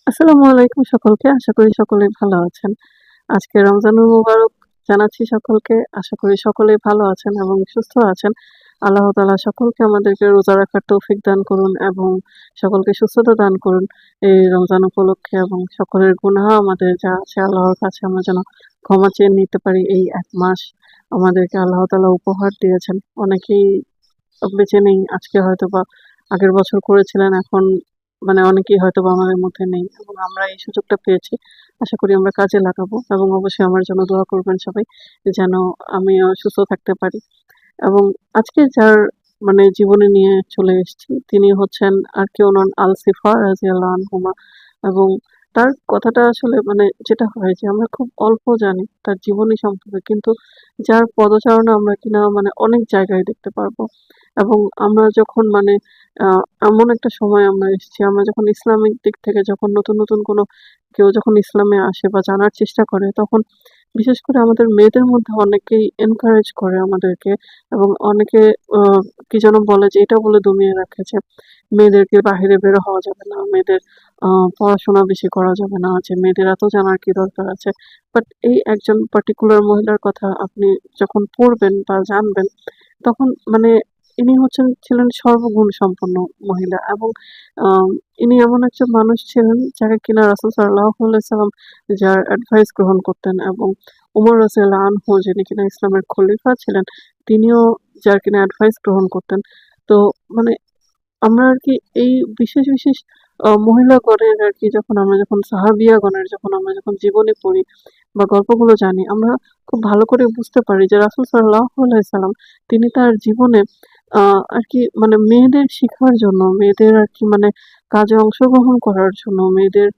আসসালামু আলাইকুম সকলকে। আশা করি সকলেই ভালো আছেন। আজকে রমজানুল মুবারক জানাচ্ছি সকলকে। আশা করি সকলেই ভালো আছেন এবং সুস্থ আছেন। আল্লাহ তাআলা সকলকে আমাদেরকে রোজা রাখার তৌফিক দান করুন এবং সকলকে সুস্থতা দান করুন এই রমজান উপলক্ষে, এবং সকলের গুনাহ আমাদের যা আছে আল্লাহর কাছে আমরা যেন ক্ষমা চেয়ে নিতে পারি। এই ১ মাস আমাদেরকে আল্লাহ তাআলা উপহার দিয়েছেন। অনেকেই বেঁচে নেই। আজকে হয়তোবা আগের বছর করেছিলেন, এখন অনেকেই হয়তোবা আমাদের মধ্যে নেই, এবং আমরা এই সুযোগটা পেয়েছি। আশা করি আমরা কাজে লাগাবো, এবং অবশ্যই আমার জন্য দোয়া করবেন সবাই যেন আমিও সুস্থ থাকতে পারি। এবং আজকে যার জীবনী নিয়ে চলে এসেছি তিনি হচ্ছেন আর কেউ নন, আল-সিফা রাদিয়াল্লাহু আনহুমা। এবং তার কথাটা আসলে যেটা হয় যে আমরা খুব অল্প জানি তার জীবনী সম্পর্কে, কিন্তু যার পদচারণা আমরা কিনা অনেক জায়গায় দেখতে পারবো। এবং আমরা যখন এমন একটা সময় আমরা এসেছি, আমরা যখন ইসলামিক দিক থেকে যখন নতুন কোনো কেউ যখন ইসলামে আসে বা জানার চেষ্টা করে, তখন বিশেষ করে আমাদের মেয়েদের মধ্যে অনেকেই এনকারেজ করে আমাদেরকে, এবং অনেকে আ কি যেন বলে যে এটা বলে দমিয়ে রাখে যে মেয়েদেরকে বাহিরে বের হওয়া যাবে না, মেয়েদের আ পড়াশোনা বেশি করা যাবে না, যে মেয়েদের এত জানার কি দরকার আছে। বাট এই একজন পার্টিকুলার মহিলার কথা আপনি যখন পড়বেন বা জানবেন, তখন ইনি ছিলেন সর্বগুণ সম্পন্ন মহিলা, এবং ইনি এমন একজন মানুষ ছিলেন যাকে কিনা রাসূল সাল্লাল্লাহু আলাইহি ওয়াসাল্লাম যার অ্যাডভাইস গ্রহণ করতেন, এবং উমর রাদিয়াল্লাহু আনহু যিনি কিনা ইসলামের খলিফা ছিলেন, তিনিও যার কিনা অ্যাডভাইস গ্রহণ করতেন। তো মানে আমরা আরকি এই বিশেষ মহিলাগণের আরকি যখন সাহাবিয়াগণের যখন জীবনী পড়ি বা গল্পগুলো জানি, আমরা খুব ভালো করে বুঝতে পারি যে রাসূল সাল্লাল্লাহু আলাইহি সাল্লাম তিনি তার জীবনে আ আরকি মেয়েদের শিখার জন্য, মেয়েদের আরকি কাজে অংশগ্রহণ করার জন্য, মেয়েদের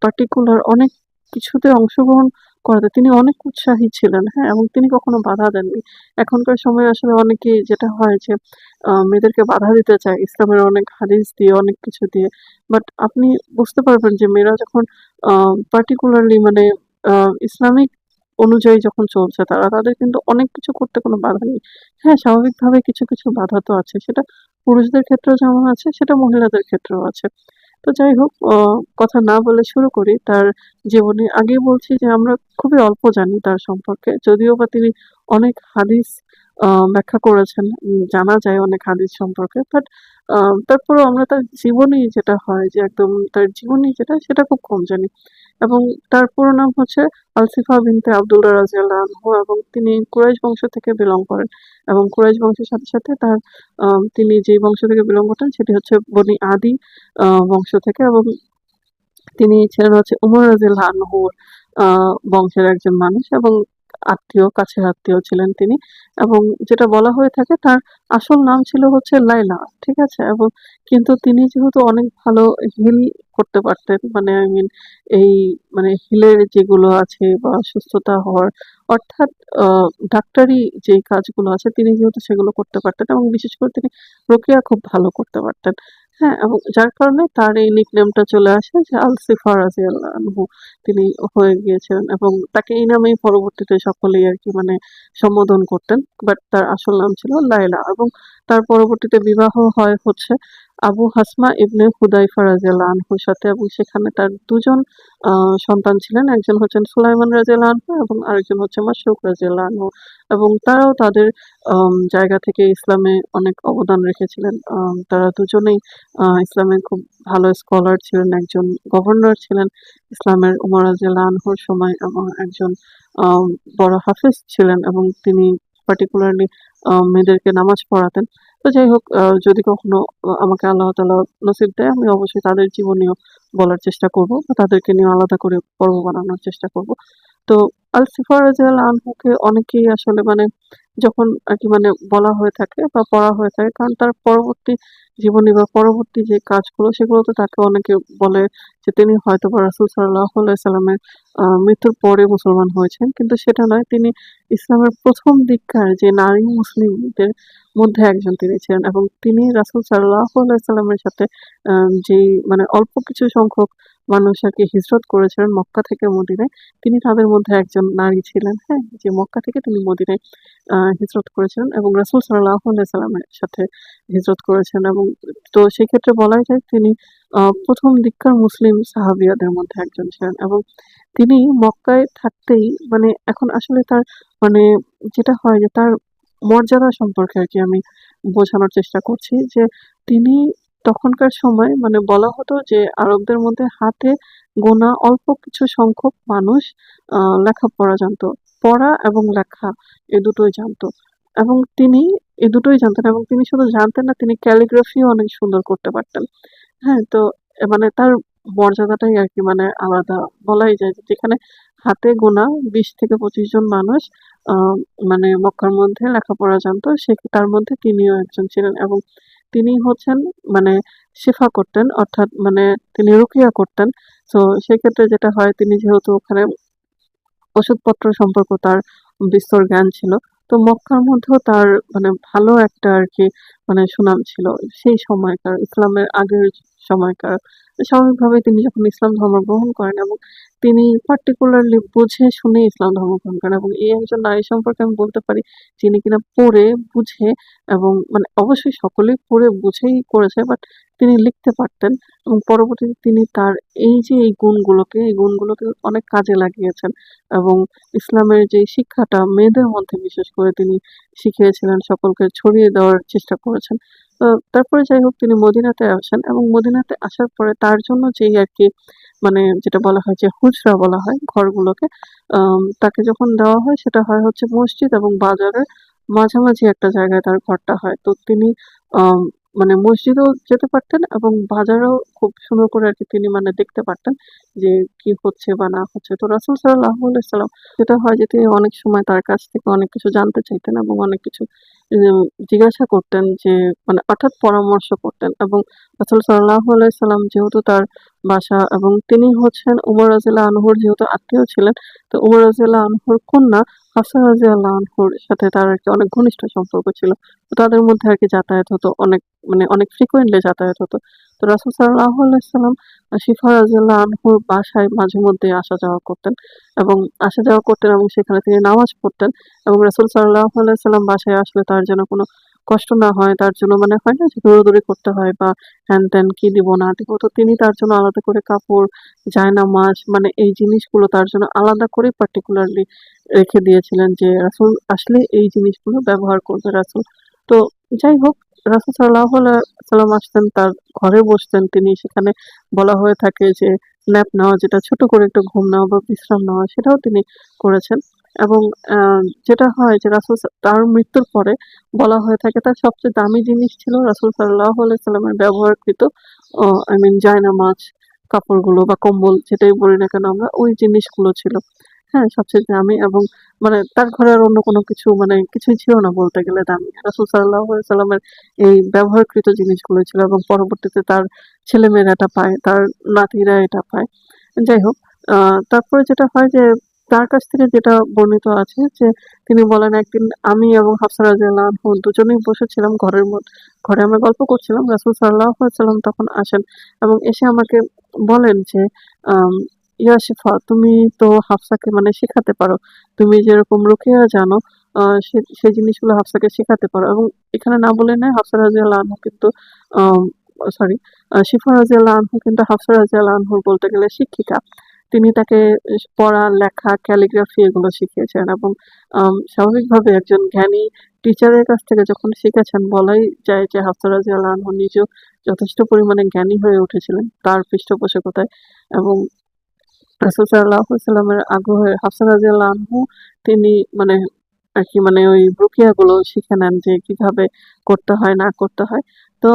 পার্টিকুলার অনেক কিছুতে অংশগ্রহণ করাতে তিনি অনেক উৎসাহী ছিলেন, হ্যাঁ? এবং তিনি কখনো বাধা দেননি। এখনকার সময়ে আসলে অনেকেই যেটা হয় যে মেয়েদেরকে বাধা দিতে চায় ইসলামের অনেক হাদিস দিয়ে, অনেক কিছু দিয়ে। বাট আপনি বুঝতে পারবেন যে মেয়েরা যখন আ পার্টিকুলারলি আ ইসলামিক অনুযায়ী যখন চলছে তারা, তাদের কিন্তু অনেক কিছু করতে কোনো বাধা নেই। হ্যাঁ, স্বাভাবিকভাবে কিছু বাধা তো আছে। সেটা পুরুষদের ক্ষেত্রেও যেমন আছে, সেটা মহিলাদের ক্ষেত্রেও আছে। তো যাই হোক, কথা না বলে শুরু করি তার জীবনী। আগেই বলছি যে আমরা খুবই অল্প জানি তার সম্পর্কে। যদিও বা তিনি অনেক হাদিস আ ব্যাখ্যা করেছেন। জানা যায় অনেক হাদিস সম্পর্কে। বাট আ তারপরেও আমরা তার জীবনী যেটা হয় যে একদম তার জীবনী যেটা সেটা খুব কম জানি। এবং তার পুরো নাম হচ্ছে আলসিফা বিনতে আব্দুল্লাহ রাদিয়াল্লাহু আনহু, এবং তিনি কুরাইশ বংশ থেকে বিলং করেন। এবং কুরাইশ বংশের সাথে তার তিনি যেই বংশ থেকে বিলং করতেন সেটি হচ্ছে বনি আদি বংশ থেকে, এবং তিনি ছিলেন হচ্ছে উমর রাদিয়াল্লাহু আনহুর আ বংশের একজন মানুষ, এবং কাছের আত্মীয় ছিলেন তিনি। এবং যেটা বলা হয়ে থাকে তার আসল নাম ছিল হচ্ছে লায়লা। ঠিক আছে? এবং কিন্তু তিনি যেহেতু অনেক ভালো হিল করতে পারতেন, আই মিন এই হিলের যেগুলো আছে বা সুস্থতা হওয়ার, অর্থাৎ আ ডাক্তারি যেই কাজগুলো আছে তিনি যেহেতু সেগুলো করতে পারতেন, এবং বিশেষ করে তিনি রুকিয়া খুব ভালো করতে পারতেন। হ্যাঁ, এবং যার কারণে তার এই নিকনেমটা চলে আসে যে আল-সিফা রাদিয়াল্লাহু আনহু তিনি হয়ে গিয়েছিলেন, এবং তাকে এই নামেই পরবর্তীতে সকলেই আরকি সম্বোধন করতেন। বাট তার আসল নাম ছিল লায়লা, এবং তার পরবর্তীতে বিবাহ হয় হচ্ছে আবু হাসমা ইবনে হুদাইফা রাদিয়াল্লাহু আনহুর সাথে, এবং সেখানে তার ২ জন আ সন্তান ছিলেন। একজন হচ্ছেন সুলাইমান রাদিয়াল্লাহু আনহু, এবং আরেকজন হচ্ছে মাসরুক রাদিয়াল্লাহু আনহু। এবং তারাও তাদের জায়গা থেকে ইসলামে অনেক অবদান রেখেছিলেন। তারা দুজনেই ইসলামের খুব ভালো স্কলার ছিলেন। একজন গভর্নর ছিলেন ইসলামের উমর রাদিয়াল্লাহু আনহুর সময়, এবং একজন আ বড় হাফেজ ছিলেন, এবং তিনি পার্টিকুলারলি মেয়েদেরকে নামাজ পড়াতেন। তো যাই হোক, যদি কখনো আমাকে আল্লাহ তাআলা নসিব দেয়, আমি অবশ্যই তাদের জীবনীও বলার চেষ্টা করব, বা তাদেরকে নিয়ে আলাদা করে পর্ব বানানোর চেষ্টা করব। তো আল-সিফা রাদিয়াল্লাহু আনহুকে অনেকেই আসলে যখন আরকি বলা হয়ে থাকে বা পড়া হয়ে থাকে, কারণ তার পরবর্তী জীবনী বা পরবর্তী যে কাজগুলো সেগুলোতে তাকে অনেকে বলে যে তিনি হয়তোবা রাসূল সাল্লাল্লাহু আলাইহি সাল্লামের মৃত্যুর পরে মুসলমান হয়েছেন। কিন্তু সেটা নয়। তিনি ইসলামের ১ম দিককার যে নারী মুসলিমদের মধ্যে একজন তিনি ছিলেন, এবং তিনি রাসূল সাল্লাল্লাহু আলাইহি সাল্লামের সাথে যেই অল্প কিছু সংখ্যক মানুষ আর কি হিজরত করেছিলেন মক্কা থেকে মদিনায়, তিনি তাদের মধ্যে একজন নারী ছিলেন, হ্যাঁ? যে মক্কা থেকে তিনি মদিনায় হিজরত করেছিলেন এবং রাসূল সাল্লাল্লাহু আলাইহি সাল্লামের সাথে হিজরত করেছেন এবং তো সেক্ষেত্রে বলাই যায় তিনি ১ম দিককার মুসলিম সাহাবিয়াদের মধ্যে একজন ছিলেন এবং তিনি মক্কায় থাকতেই মানে এখন আসলে তার মানে যেটা হয় যে তার মর্যাদা সম্পর্কে আরকি আমি বোঝানোর চেষ্টা করছি যে তিনি তখনকার সময় মানে বলা হতো যে আরবদের মধ্যে হাতে গোনা অল্প কিছু সংখ্যক মানুষ লেখাপড়া জানতো। পড়া এবং লেখা এ দুটোই জানতো। এবং তিনি এ দুটোই জানতেন এবং তিনি শুধু জানতেন না, তিনি ক্যালিগ্রাফিও অনেক সুন্দর করতে পারতেন। হ্যাঁ? তো মানে তার মর্যাদাটাই আরকি মানে আলাদা। বলাই যায় যে যেখানে হাতে গোনা ২০ থেকে ২৫ জন মানুষ আ মানে মক্কার মধ্যে লেখাপড়া জানতো, তার মধ্যে তিনিও একজন ছিলেন এবং তিনি হচ্ছেন মানে শিফা করতেন, অর্থাৎ মানে তিনি রুকিয়া করতেন। তো সেক্ষেত্রে যেটা হয়, তিনি যেহেতু ওখানে ওষুধপত্র সম্পর্কে তার বিস্তর জ্ঞান ছিল। তো মক্কার মধ্যেও তার মানে ভালো একটা আরকি মানে সুনাম ছিল। সেই সময়কার ইসলামের আগের সময়কার। স্বাভাবিকভাবেই তিনি যখন ইসলাম ধর্ম গ্রহণ করেন এবং তিনি পার্টিকুলারলি বুঝে শুনে ইসলাম ধর্ম গ্রহণ করেন এবং এই একজন নারী সম্পর্কে আমি বলতে পারি যিনি কিনা পড়ে বুঝে এবং মানে অবশ্যই সকলেই পড়ে বুঝেই করেছে, বাট তিনি লিখতে পারতেন এবং পরবর্তীতে তিনি তার এই গুণগুলোকে অনেক কাজে লাগিয়েছেন এবং ইসলামের যে শিক্ষাটা মেয়েদের মধ্যে বিশেষ করে তিনি শিখিয়েছিলেন, সকলকে ছড়িয়ে দেওয়ার চেষ্টা করেছেন। তো তারপরে যাই হোক তিনি মদিনাতে আসেন এবং মদিনাতে আসার পরে তার জন্য যেই আরকি মানে যেটা বলা হয় যে হুজরা বলা হয় ঘরগুলোকে, তাকে যখন দেওয়া হয় সেটা হয় হচ্ছে মসজিদ এবং বাজারের মাঝামাঝি একটা জায়গায় তার ঘরটা হয়। তো তিনি আম মানে মসজিদেও যেতে পারতেন এবং বাজারেও খুব সুন্দর করে আরকি তিনি মানে দেখতে পারতেন যে কি হচ্ছে বা না হচ্ছে। তো রাসূল সাল্লাল্লাহু আলাইহি সাল্লাম যেটা হয় যে তিনি অনেক সময় তার কাছ থেকে অনেক কিছু জানতে চাইতেন এবং অনেক কিছু জিজ্ঞাসা করতেন যে মানে অর্থাৎ পরামর্শ করতেন এবং রাসূল সাল্লাল্লাহু আলাইহি সাল্লাম যেহেতু তার বাসা এবং তিনি হচ্ছেন উমর রাদিয়াল্লাহু আনহুর যেহেতু আত্মীয় ছিলেন, তো উমর রাদিয়াল্লাহু আনহুর কন্যা হাফসা রাদিয়াল্লাহু আনহুর সাথে তার আরকি অনেক ঘনিষ্ঠ সম্পর্ক ছিল। তো তাদের মধ্যে আরকি যাতায়াত হতো অনেক মানে অনেক ফ্রিকোয়েন্টলি যাতায়াত হতো। তো রাসূল সাল্লাল্লাহু আলাইহি সাল্লাম শিফা রাদিয়াল্লাহু আনহুর বাসায় মাঝেমধ্যেই আসা যাওয়া করতেন এবং সেখানে তিনি নামাজ পড়তেন এবং রাসূল সাল্লাল্লাহু আলাইহি সাল্লাম বাসায় আসলে তার যেন কোনো কষ্ট না হয়, তার জন্য মানে হয় না যে দৌড়াদৌড়ি করতে হয় বা হ্যান-ত্যান কি দিব না দিব। তো তিনি তার জন্য আলাদা করে কাপড়, জায়নামাজ মানে এই জিনিসগুলো তার জন্য আলাদা করে পার্টিকুলারলি রেখে দিয়েছিলেন যে রাসূল আসলে এই জিনিসগুলো ব্যবহার করবে রাসূল। তো যাই হোক রাসূল সাল্লাল্লাহু আলাইহি সাল্লাম আসতেন, তার ঘরে বসতেন তিনি। সেখানে বলা হয়ে থাকে যে ন্যাপ নেওয়া, যেটা ছোট করে একটু ঘুম নেওয়া বা বিশ্রাম নেওয়া, সেটাও তিনি করেছেন। এবং আ যেটা হয় যে তার মৃত্যুর পরে বলা হয়ে থাকে তার সবচেয়ে দামি জিনিস ছিল রাসূল সাল্লাল্লাহু আলাইহি সাল্লামের ব্যবহারকৃত আই মিন জায়নামাজ, কাপড়গুলো বা কম্বল যেটাই বলি না কেন আমরা, ওই জিনিসগুলো ছিল। হ্যাঁ, সবচেয়ে দামি এবং মানে তার ঘরে আর অন্য কোনো কিছু মানে কিছুই ছিল না বলতে গেলে দামি। রাসূল সাল্লাল্লাহু আলাইহি সাল্লামের এই ব্যবহারকৃত জিনিসগুলো ছিল এবং পরবর্তীতে তার ছেলেমেয়েরা এটা পায়, তার নাতিরা এটা পায়। যাই হোক, আ তারপরে যেটা হয় যে তার কাছ থেকে যেটা বর্ণিত আছে যে তিনি বলেন, "একদিন আমি এবং হাফসা রাদিয়াল্লাহু আনহু দুজনেই বসেছিলাম ঘরে আমরা গল্প করছিলাম। রাসূল সাল্লাল্লাহু আলাইহি সাল্লাম তখন আসেন এবং এসে আমাকে বলেন যে, আম ইয়া শিফা, তুমি তো হাফসাকে মানে শিখাতে পারো। তুমি যেরকম রুকিয়া জানো সেই জিনিসগুলো হাফসাকে শিখাতে পারো।" এবং এখানে না বলে নয়, হাফসা রাদিয়াল্লাহু আনহু কিন্তু আম সরি শিফা রাদিয়াল্লাহু আনহু কিন্তু হাফসা রাদিয়াল্লাহু আনহুর বলতে গেলে শিক্ষিকা। তিনি তাকে পড়া, লেখা, ক্যালিগ্রাফি এগুলো শিখিয়েছেন এবং স্বাভাবিকভাবে একজন জ্ঞানী টিচারের কাছ থেকে যখন শিখেছেন বলাই যায় যে হাফসা রাদিয়াল্লাহু আনহু নিজেও যথেষ্ট পরিমাণে জ্ঞানী হয়ে উঠেছিলেন তার পৃষ্ঠপোষকতায় এবং রাসূল সাল্লাল্লাহু আলাইহি ওয়াসাল্লামের আগ্রহে হাফসা রাদিয়াল্লাহু আনহু তিনি মানে আরকি মানে ওই রুকিয়া গুলো শিখে নেন যে কিভাবে করতে হয় না করতে হয়। তো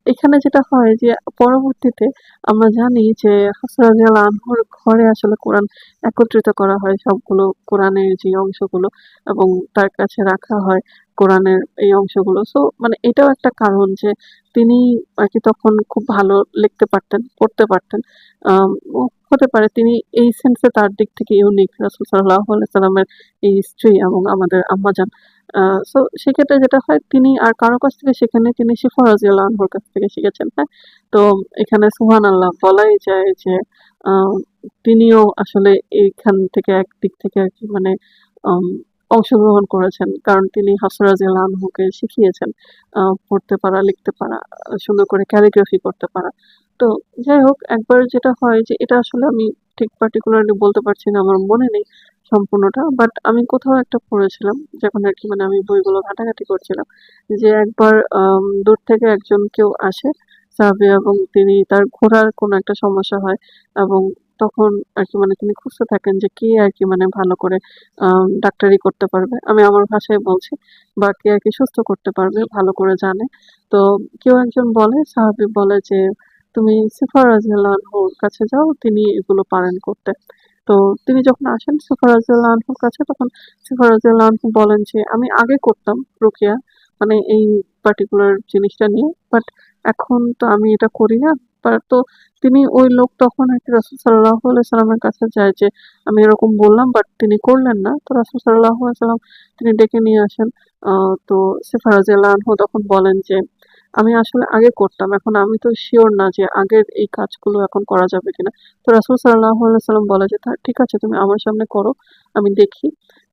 এখানে যেটা হয় যে পরবর্তীতে আমরা জানি যে হাফসা রাদিয়াল্লাহু আনহুর ঘরে আসলে কোরআন একত্রিত করা হয়, সবগুলো কোরআনের যে অংশগুলো এবং তার কাছে রাখা হয়। কোরআনের এই অংশগুলো। সো মানে এটাও একটা কারণ যে তিনি আরকি তখন খুব ভালো লিখতে পারতেন, পড়তে পারতেন। আম ও হতে পারে তিনি এই সেন্স এ তার দিক থেকে ইউনিক রাসূল সাল্লাল্লাহু আলাইহি সাল্লামের এই স্ত্রী এবং আমাদের আম্মাজান। আ সো সেক্ষেত্রে যেটা হয় তিনি আর কারো কাছ থেকে শেখেন নাই, তিনি শিফা রাদিয়াল্লাহু আনহার কাছ থেকে শিখেছেন, হ্যাঁ? তো এখানে সুবহানাল্লাহ বলাই যায় যে আ তিনিও আসলে এইখান থেকে একদিক থেকে আরকি মানে আম অংশগ্রহণ করেছেন। কারণ তিনি হাফসা রাদিয়াল্লাহু আনহুকে শিখিয়েছেন পড়তে পারা, লিখতে পারা, সুন্দর করে ক্যালিগ্রাফি করতে পারা। তো যাই হোক একবার যেটা হয় যে এটা আসলে আমি ঠিক পার্টিকুলারলি বলতে পারছি না, আমার মনে নেই সম্পূর্ণটা। বাট আমি কোথাও একটা পড়েছিলাম যখন আরকি মানে আমি বইগুলো ঘাটাঘাটি করছিলাম। যে একবার দূর থেকে একজন কেউ আসে সাহাবী এবং তিনি তার ঘোড়ার কোনো একটা সমস্যা হয় এবং তখন আরকি মানে তিনি খুঁজতে থাকেন যে কে আরকি মানে ভালো করে ডাক্তারি করতে পারবে। আমি আমার ভাষায় বলছি। বা কে আরকি সুস্থ করতে পারবে, ভালো করে জানে। তো কেউ একজন বলে, সাহাবী বলে যে, "তুমি সিফা রাদিয়াল্লাহু আনহুর কাছে যাও, তিনি এগুলো পারেন করতে।" তো তিনি যখন আসেন সিফা রাদিয়াল্লাহু আনহুর কাছে তখন সিফা রাদিয়াল্লাহু আনহু বলেন যে, "আমি আগে করতাম রুকিয়া, মানে এই পার্টিকুলার জিনিসটা নিয়ে। বাট এখন তো আমি এটা করি না।" তো তিনি ওই লোক তখন আরকি রাসূল সাল্লাল্লাহু আলাইহি সাল্লামের কাছে যায় যে, "আমি এরকম বললাম বাট তিনি করলেন না।" তো রাসূল সাল্লাল্লাহু আলাইহি সাল্লাম তিনি ডেকে নিয়ে আসেন। আ তো সিফা রাদিয়াল্লাহু আনহু তখন বলেন যে, "আমি আসলে আগে করতাম। এখন আমি তো সিওর না যে আগের এই কাজগুলো এখন করা যাবে কিনা।" তো রাসূল সাল্লাল্লাহু আলাইহি সাল্লাম বলে যে, ঠিক আছে তুমি আমার সামনে করো, আমি দেখি।"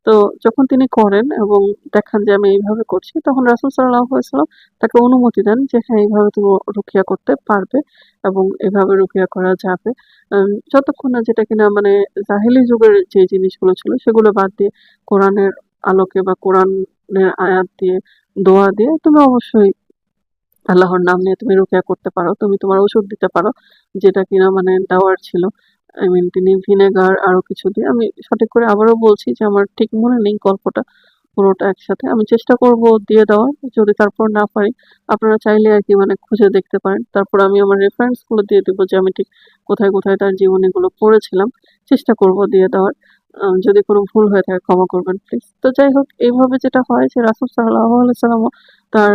তো যখন তিনি করেন এবং দেখান যে আমি এইভাবে করছি, তখন রাসূল সাল্লাল্লাহু আলাইহি সাল্লাম তাকে অনুমতি দেন যে, "হ্যাঁ, এইভাবে তুমি রুকিয়া করতে পারবে এবং এভাবে রুকিয়া করা যাবে।" যতক্ষণ না যেটা কিনা মানে জাহেলী যুগের যে জিনিসগুলো ছিল সেগুলো বাদ দিয়ে কোরআনের আলোকে বা কোরআনের আয়াত দিয়ে, দোয়া দিয়ে তুমি অবশ্যই আল্লাহর নাম নিয়ে তুমি রুকিয়া করতে পারো। তুমি তোমার ওষুধ দিতে পারো। যেটা কিনা মানে দেওয়ার ছিল। আই মিন তিনি ভিনেগার আরো কিছু দিয়ে আমি সঠিক করে আবারও বলছি যে আমার ঠিক মনে নেই গল্পটা পুরোটা একসাথে। আমি চেষ্টা করব দিয়ে দেওয়ার। যদি তারপর না পারি আপনারা চাইলে আরকি মানে খুঁজে দেখতে পারেন। তারপর আমি আমার রেফারেন্স গুলো দিয়ে দিব যে আমি ঠিক কোথায়, কোথায় তার জীবনীগুলো পড়েছিলাম। চেষ্টা করব দিয়ে দেওয়ার। যদি কোনো ভুল হয়ে থাকে ক্ষমা করবেন প্লিজ। তো যাই হোক এইভাবে যেটা হয় যে রাসূল সাল্লাল্লাহু আলাইহি সাল্লামও তার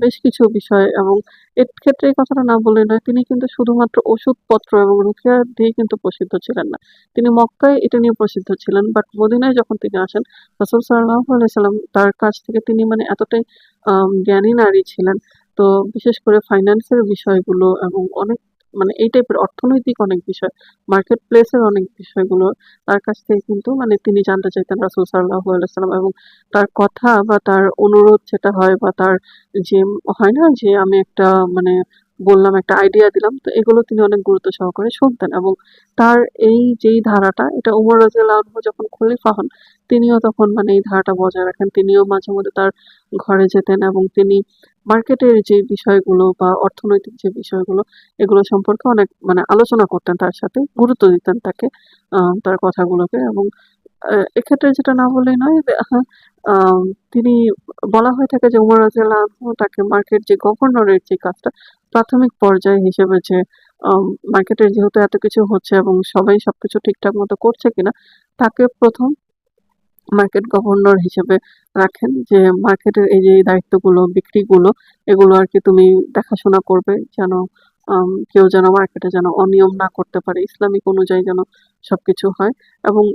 বেশ কিছু বিষয় এবং এর ক্ষেত্রে এই কথাটা না বললে নয়, তিনি কিন্তু শুধুমাত্র ওষুধপত্র এবং রুকিয়া দিয়েই কিন্তু প্রসিদ্ধ ছিলেন না। তিনি মক্কায় এটা নিয়ে প্রসিদ্ধ ছিলেন। বাট মদিনায় যখন তিনি আসেন, রাসূল সাল্লাল্লাহু আলাইহি সাল্লাম তার কাছ থেকে তিনি মানে এতটাই জ্ঞানী নারী ছিলেন। তো বিশেষ করে ফাইন্যান্স এর বিষয়গুলো এবং অনেক মানে এই টাইপের অর্থনৈতিক অনেক বিষয়, মার্কেট প্লেস এর অনেক বিষয়গুলো তার কাছ থেকে কিন্তু মানে তিনি জানতে চাইতেন রাসূল সাল্লাল্লাহু আলাইহি সাল্লাম এবং তার কথা বা তার অনুরোধ যেটা হয় বা তার যে হয় না যে আমি একটা মানে বললাম একটা আইডিয়া দিলাম। তো এগুলো তিনি অনেক গুরুত্ব সহকারে শুনতেন এবং তার এই যেই ধারাটা এটা উমর রাদিয়াল্লাহু আনহু যখন খলিফা হন, তিনিও তখন মানে এই ধারাটা বজায় রাখেন। তিনিও মাঝে মধ্যে তার ঘরে যেতেন এবং তিনি মার্কেটের যে বিষয়গুলো বা অর্থনৈতিক যে বিষয়গুলো এগুলো সম্পর্কে অনেক মানে আলোচনা করতেন তার সাথে, গুরুত্ব দিতেন তাকে তার কথাগুলোকে এবং এক্ষেত্রে যেটা না বললেই নয় যে আম তিনি বলা হয়ে থাকে যে উমর রাদিয়াল্লাহু আনহু তাকে মার্কেট যে গভর্নরের যে কাজটা প্রাথমিক পর্যায়ে হিসেবে যে আম মার্কেটের যেহেতু এত কিছু হচ্ছে এবং সবাই সবকিছু ঠিকঠাক মতো করছে কিনা, তাকে ১ম মার্কেট গভর্নর হিসেবে রাখেন যে মার্কেটের এই যে এই দায়িত্বগুলো, বিক্রিগুলো এগুলো আরকি তুমি দেখাশোনা করবে যেন কেউ যেন মার্কেটে যেন অনিয়ম না করতে পারে। ইসলামিক অনুযায়ী যেন সবকিছু হয় এবং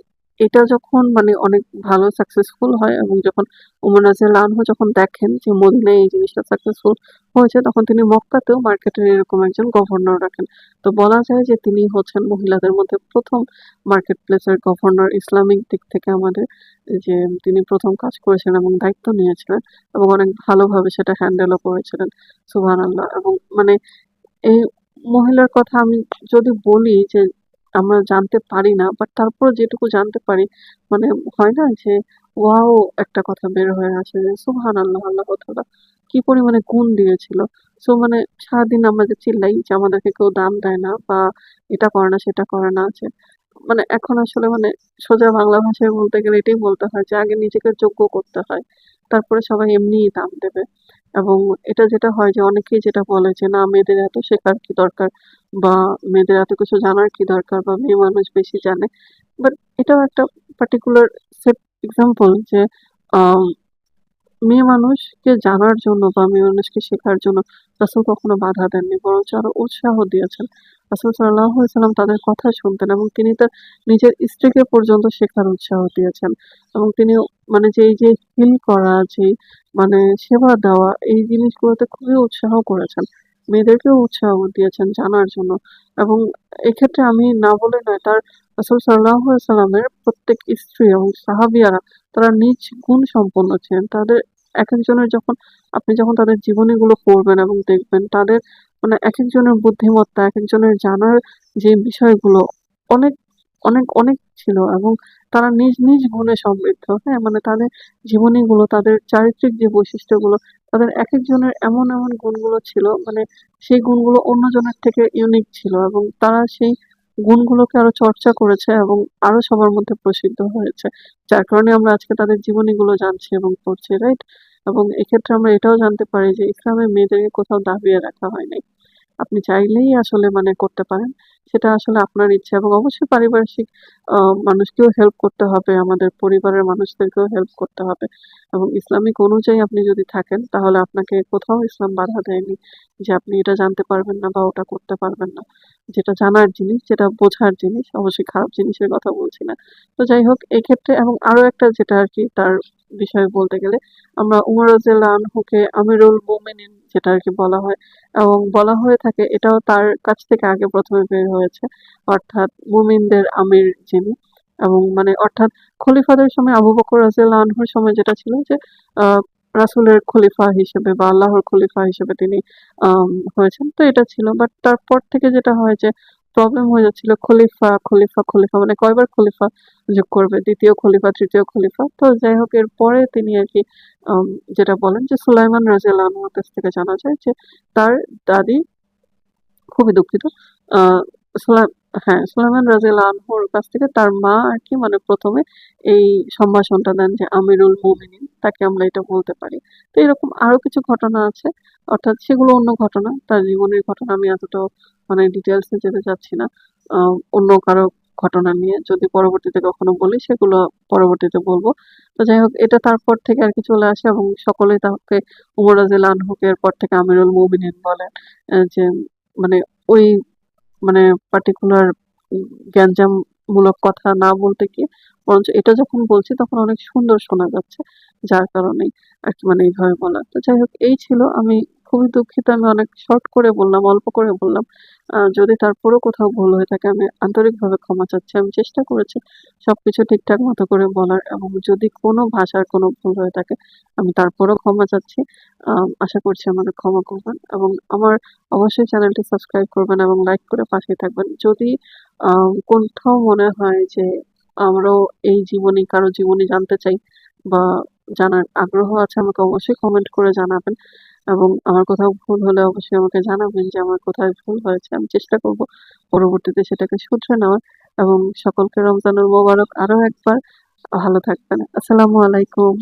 এটা যখন মানে অনেক ভালো সাকসেসফুল হয় এবং যখন উমর রাদিয়াল্লাহু আনহু যখন দেখেন যে মদিনায় এই জিনিসটা সাকসেসফুল হয়েছে তখন তিনি মক্কাতেও মার্কেটের এরকম একজন গভর্নর রাখেন। তো বলা যায় যে তিনি হচ্ছেন মহিলাদের মধ্যে ১ম মার্কেট প্লেসের গভর্নর ইসলামিক দিক থেকে আমাদের যে তিনি ১ম কাজ করেছেন এবং দায়িত্ব নিয়েছিলেন এবং অনেক ভালোভাবে সেটা হ্যান্ডেলও করেছিলেন। সুবহানাল্লাহ এবং মানে এই মহিলার কথা আমি যদি বলি যে আমরা জানতে পারি না বাট তারপরেও যেটুকু জানতে পারি মানে হয় না যে ওয়াও একটা কথা বের হয়ে আসে যে সুবহানাল্লাহ আল্লাহ তাআলা কি পরিমাণে গুণ দিয়েছিল। সো মানে সারাদিন আমরা যে চিল্লাই যে আমাদেরকে কেউ দাম দেয় না বা এটা করে না সেটা করে না যে মানে এখন আসলে মানে সোজা বাংলা ভাষায় বলতে গেলে এটাই বলতে হয় যে আগে নিজেকে যোগ্য করতে হয়। তারপরে সবাই এমনিই দাম দেবে। এবং এটা যেটা হয় যে অনেকেই যেটা বলে যে না মেয়েদের এত শেখার কি দরকার বা মেয়েদের এত কিছু জানার কি দরকার বা মেয়ে মানুষ বেশি জানে। বাট এটাও একটা পার্টিকুলার সেট এক্সাম্পল যে আম মেয়ে মানুষকে জানার জন্য বা মেয়ে মানুষকে শেখার জন্য রাসূল কখনো বাধা দেননি, বরঞ্চ আরো উৎসাহ দিয়েছেন। রাসূল সাল্লাল্লাহু আলাইহি ওয়াসাল্লাম তাদের কথা শুনতেন এবং তিনি তার নিজের স্ত্রীকে পর্যন্ত শেখার উৎসাহ দিয়েছেন। এবং তিনি মানে যে এই যে হিল করা, যে মানে সেবা দেওয়া, এই জিনিসগুলোতে খুবই উৎসাহ করেছেন। মেয়েদেরকেও উৎসাহ দিয়েছেন জানার জন্য। এবং এক্ষেত্রে আমি না বলে নয়, তার রাসূল সাল্লাল্লাহু আলাইহি ওয়াসাল্লামের প্রত্যেক স্ত্রী এবং সাহাবিয়ারা তারা নিজ গুণ সম্পন্ন ছিলেন। তাদের একেকজনের যখন আপনি যখন তাদের জীবনীগুলো পড়বেন এবং দেখবেন, তাদের মানে একেকজনের বুদ্ধিমত্তা, একেকজনের জানার যে বিষয়গুলো অনেক, অনেক ছিল এবং তারা নিজ গুণে সমৃদ্ধ। হ্যাঁ? মানে তাদের জীবনীগুলো, তাদের চারিত্রিক যে বৈশিষ্ট্যগুলো, তাদের একেকজনের এমন গুণগুলো ছিল, মানে সেই গুণগুলো অন্যজনের থেকে ইউনিক ছিল এবং তারা সেই গুণগুলোকে আরো চর্চা করেছে এবং আরো সবার মধ্যে প্রসিদ্ধ হয়েছে। যার কারণে আমরা আজকে তাদের জীবনীগুলো জানছি এবং পড়ছি, রাইট? এবং এক্ষেত্রে আমরা এটাও জানতে পারি যে ইসলামে মেয়েদেরকে কোথাও দাবিয়ে রাখা হয়নি। আপনি চাইলেই আসলে মানে করতে পারেন। সেটা আসলে আপনার ইচ্ছা এবং অবশ্যই পারিপার্শ্বিক আ মানুষকেও হেল্প করতে হবে, আমাদের পরিবারের মানুষদেরকেও হেল্প করতে হবে। এবং ইসলামিক অনুযায়ী আপনি যদি থাকেন, তাহলে আপনাকে কোথাও ইসলাম বাধা দেয়নি যে আপনি এটা জানতে পারবেন না বা ওটা করতে পারবেন না। যেটা জানার জিনিস, যেটা বোঝার জিনিস, অবশ্যই খারাপ জিনিসের কথা বলছি না। তো যাই হোক, এক্ষেত্রে এবং আরো একটা যেটা আরকি তার বিষয়ে বলতে গেলে, আমরা উমর রাদিয়াল্লাহু আনহুকে আমিরুল মুমিনিন যেটা আরকি বলা হয় এবং বলা হয়ে থাকে, এটাও তার কাছ থেকে আগে ১ম এ বের হয়েছে। অর্থাৎ মুমিনদের আমির যিনি, এবং মানে অর্থাৎ খলিফাদের সময় আবু বকর রাদিয়াল্লাহু আনহুর সময় যেটা ছিল যে আ রাসূলের খলিফা হিসেবে বা আল্লাহর খলিফা হিসেবে তিনি হয়েছেন। তো এটা ছিল। বাট তারপর থেকে যেটা হয় যে প্রবলেম হয়ে যাচ্ছিল, খলিফা মানে কয়বার খলিফা যোগ করবে? ২য় খলিফা, ৩য় খলিফা। তো যাই হোক, এরপরে তিনি আরকি আম যেটা বলেন যে সুলাইমান রাদিয়াল্লাহু আনহুর কাছ থেকে জানা যায় যে তার দাদী, খুবই দুঃখিত। আ সুলাই হ্যাঁ, সুলাইমান রাদিয়াল্লাহু আনহুর কাছ থেকে তার মা আরকি মানে ১ম এ এই সম্ভাষণটা দেন যে আমিরুল মুমিনিন, তাকে আমরা এটা বলতে পারি। তো এরকম আরো কিছু ঘটনা আছে। অর্থাৎ সেগুলো অন্য ঘটনা। তার জীবনের ঘটনা আমি এতটাও মানে ডিটেইলস এ যেতে চাচ্ছি না। আ অন্য কারো ঘটনা নিয়ে যদি পরবর্তীতে কখনো বলি, সেগুলো পরবর্তীতে বলব। তো যাই হোক, এটা তারপর থেকে আরকি চলে আসে এবং সকলেই তাকে উমর রাদিয়াল্লাহু আনহুকে এরপর থেকে আমিরুল মুমিনিন বলেন। যে মানে ওই মানে পার্টিকুলার গ্যাঞ্জামমূলক কথা না বলতে গিয়ে বরঞ্চ এটা যখন বলছি তখন অনেক সুন্দর শোনা যাচ্ছে। যার কারণেই আরকি মানে এইভাবে বলা। তো যাই হোক, এই ছিল। আমি খুবই দুঃখিত, আমি অনেক শর্ট করে বললাম, অল্প করে বললাম। যদি তারপরেও কোথাও ভুল হয়ে থাকে, আমি আন্তরিকভাবে ক্ষমা চাচ্ছি। আমি চেষ্টা করেছি সবকিছু ঠিকঠাক মতো করে বলার, এবং যদি কোনো ভাষার কোনো ভুল হয়ে থাকে, আমি তারপরেও ক্ষমা চাচ্ছি। আশা করছি আমাকে ক্ষমা করবেন এবং আমার অবশ্যই চ্যানেলটি সাবস্ক্রাইব করবেন এবং লাইক করে পাশেই থাকবেন। যদি কোথাও মনে হয় যে আমরাও এই জীবনী, কারো জীবনী জানতে চাই বা জানার আগ্রহ আছে, আমাকে অবশ্যই কমেন্ট করে জানাবেন এবং আমার কোথাও ভুল হলে অবশ্যই আমাকে জানাবেন যে আমার কোথায় ভুল হয়েছে। আমি চেষ্টা করব পরবর্তীতে সেটাকে শুধরে নেওয়ার। এবং সকলকে রমজানুল মোবারক আরো একবার। ভালো থাকবেন। আসসালামু আলাইকুম।